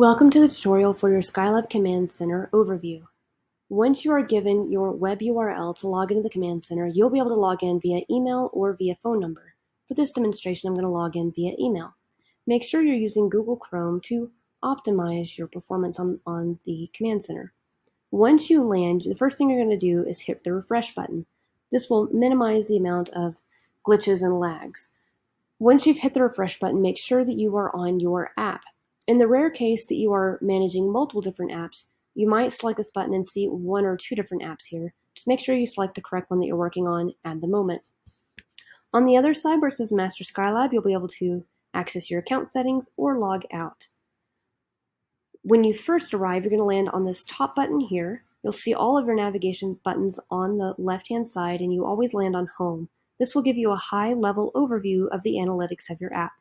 Welcome to the tutorial for your Skylab Command Center overview. Once you are given your web URL to log into the Command Center, you'll be able to log in via email or via phone number. For this demonstration, I'm going to log in via email. Make sure you're using Google Chrome to optimize your performance on the Command Center. Once you land, the first thing you're going to do is hit the refresh button. This will minimize the amount of glitches and lags. Once you've hit the refresh button, make sure that you are on your app. In the rare case that you are managing multiple different apps, you might select this button and see one or two different apps here. Just make sure you select the correct one that you're working on at the moment. On the other side where it says Master Skylab, you'll be able to access your account settings or log out. When you first arrive, you're going to land on this top button here. You'll see all of your navigation buttons on the left-hand side, and you always land on Home. This will give you a high-level overview of the analytics of your app.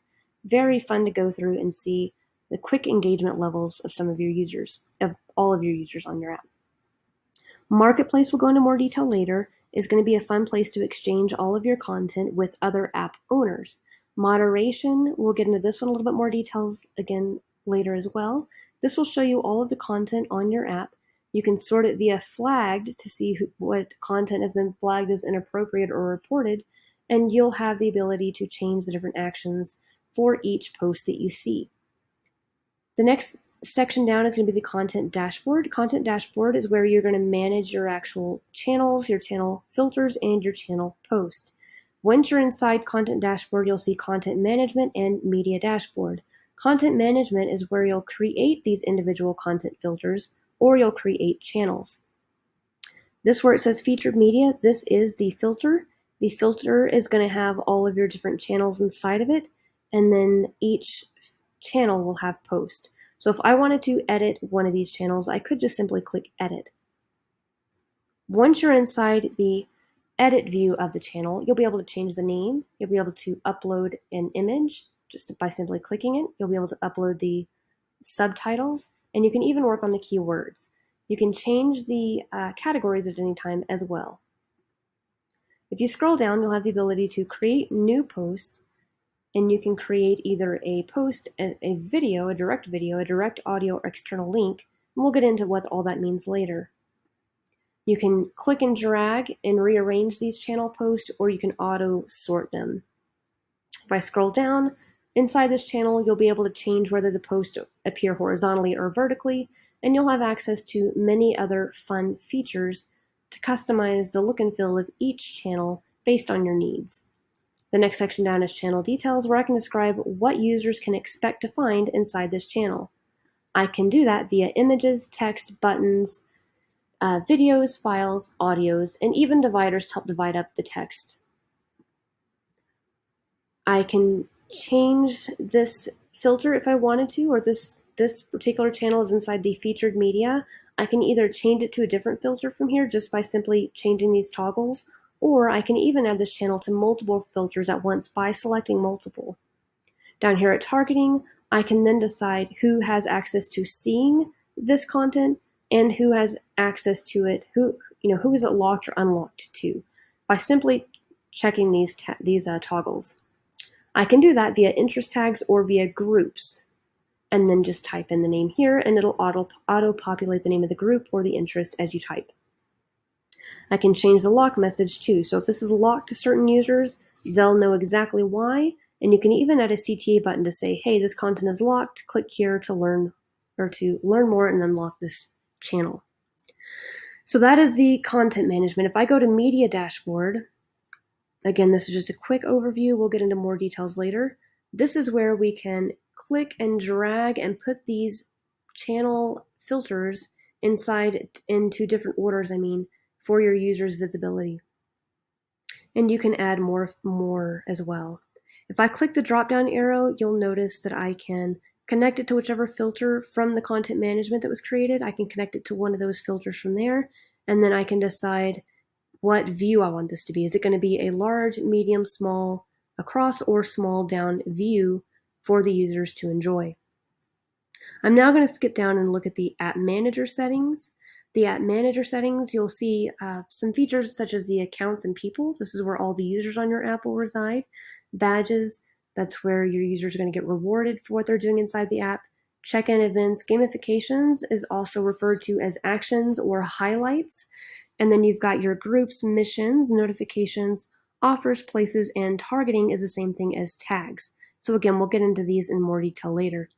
Very fun to go through and see the quick engagement levels of some of your users, of all of your users on your app. Marketplace, we'll go into more detail later, is going to be a fun place to exchange all of your content with other app owners. Moderation, we'll get into this one a little bit more details again later as well. This will show you all of the content on your app. You can sort it via flagged to see what content has been flagged as inappropriate or reported, and you'll have the ability to change the different actions for each post that you see. The next section down is going to be the content dashboard. Content dashboard is where you're going to manage your actual channels, your channel filters, and your channel post. Once you're inside content dashboard, you'll see content management and media dashboard. Content management is where you'll create these individual content filters or you'll create channels. This where it says featured media, this is the filter. The filter is going to have all of your different channels inside of it, and then each channel will have post. So if I wanted to edit one of these channels, I could just simply click edit. Once you're inside the edit view of the channel, you'll be able to change the name. You'll be able to upload an image just by simply clicking it. You'll be able to upload the subtitles, and you can even work on the keywords. You can change the categories at any time as well. If you scroll down, you'll have the ability to create new posts, and you can create either a post, a video, a direct audio, or external link, and we'll get into what all that means later. You can click and drag and rearrange these channel posts, or you can auto sort them. If I scroll down, inside this channel, you'll be able to change whether the posts appear horizontally or vertically, and you'll have access to many other fun features to customize the look and feel of each channel based on your needs. The next section down is channel details, where I can describe what users can expect to find inside this channel. I can do that via images, text, buttons, videos, files, audios, and even dividers to help divide up the text. I can change this filter if I wanted to, or this particular channel is inside the featured media. I can either change it to a different filter from here just by simply changing these toggles, or I can even add this channel to multiple filters at once by selecting multiple. Down here at targeting, I can then decide who has access to seeing this content and who has access to it, who is it locked or unlocked to, by simply checking these toggles. I can do that via interest tags or via groups, and then just type in the name here, and it'll auto-populate the name of the group or the interest as you type. I can change the lock message too. So if this is locked to certain users, they'll know exactly why. And you can even add a CTA button to say, hey, this content is locked. Click here to learn more and unlock this channel. So that is the content management. If I go to media dashboard, again, this is just a quick overview. We'll get into more details later. This is where we can click and drag and put these channel filters into different orders, for your users' visibility. And you can add more as well. If I click the drop-down arrow, you'll notice that I can connect it to whichever filter from the content management that was created. I can connect it to one of those filters from there, and then I can decide what view I want this to be. Is it going to be a large, medium, small, across, or small down view for the users to enjoy? I'm now going to skip down and look at the App Manager settings. The App Manager settings, you'll see some features such as the accounts and people. This is where all the users on your app will reside. Badges, that's where your users are going to get rewarded for what they're doing inside the app. check-in events. Gamifications is also referred to as actions or highlights. And then you've got your groups, missions, notifications, offers, places, and targeting is the same thing as tags. So again, we'll get into these in more detail later.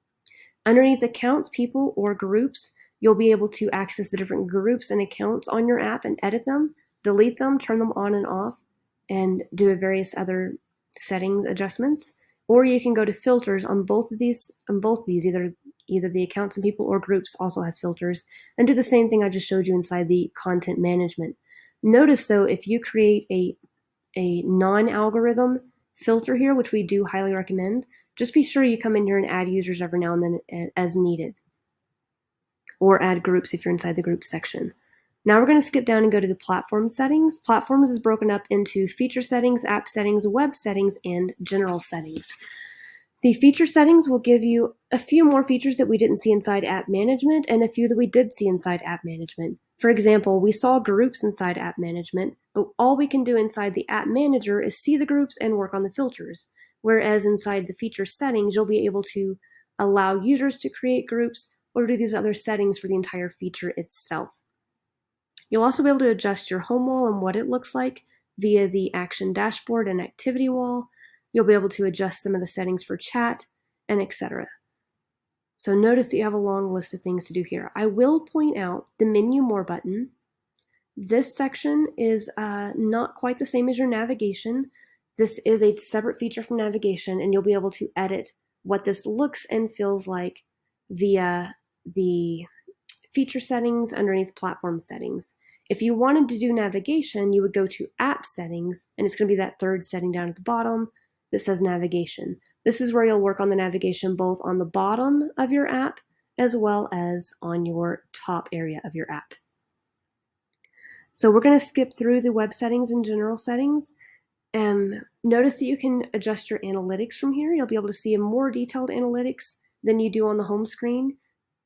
Underneath accounts, people, or groups, you'll be able to access the different groups and accounts on your app and edit them, delete them, turn them on and off, and do various other settings adjustments. Or you can go to filters on both of these, either the accounts and people or groups also has filters, and do the same thing I just showed you inside the content management. Notice though, if you create a non-algorithm filter here, which we do highly recommend, just be sure you come in here and add users every now and then as needed, or add groups if you're inside the group section. Now we're going to skip down and go to the platform settings. Platforms is broken up into feature settings, app settings, web settings, and general settings. The feature settings will give you a few more features that we didn't see inside app management and a few that we did see inside app management. For example, we saw groups inside app management, but all we can do inside the app manager is see the groups and work on the filters. Whereas inside the feature settings, you'll be able to allow users to create groups or do these other settings for the entire feature itself. You'll also be able to adjust your home wall and what it looks like via the action dashboard and activity wall. You'll be able to adjust some of the settings for chat and etc. So notice that you have a long list of things to do here. I will point out the menu more button. This section is not quite the same as your navigation. This is a separate feature from navigation, and you'll be able to edit what this looks and feels like via the feature settings underneath platform settings. If you wanted to do navigation, you would go to app settings, and it's going to be that third setting down at the bottom that says navigation. This is where you'll work on the navigation both on the bottom of your app as well as on your top area of your app. So we're going to skip through the web settings and general settings. Notice that you can adjust your analytics from here. You'll be able to see a more detailed analytics than you do on the home screen.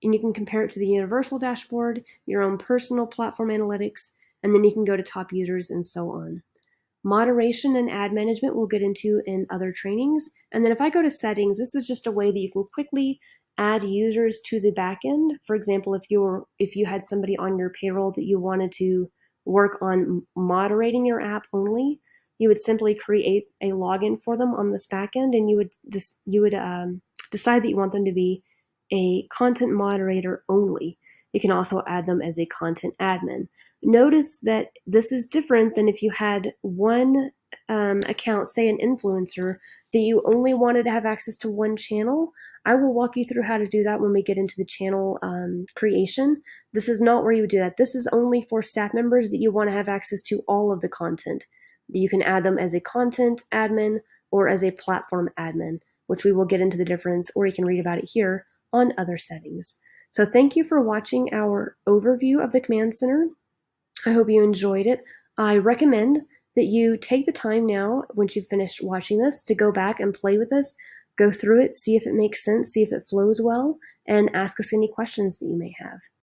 And you can compare it to the universal dashboard, your own personal platform analytics, and then you can go to top users and so on. Moderation and ad management we'll get into in other trainings. And then if I go to settings, this is just a way that you can quickly add users to the backend. For example, if you had somebody on your payroll that you wanted to work on moderating your app only, you would simply create a login for them on this backend, and you would decide that you want them to be a content moderator only. You can also add them as a content admin. Notice that this is different than if you had one account, say an influencer, that you only wanted to have access to one channel. I will walk you through how to do that when we get into the channel creation. This is not where you would do that. This is only for staff members that you want to have access to all of the content. You can add them as a content admin or as a platform admin, which we will get into the difference, or you can read about it here on other settings. So thank you for watching our overview of the Command Center. I hope you enjoyed it. I recommend that you take the time now, once you've finished watching this, to go back and play with this, go through it, see if it makes sense, see if it flows well, and ask us any questions that you may have.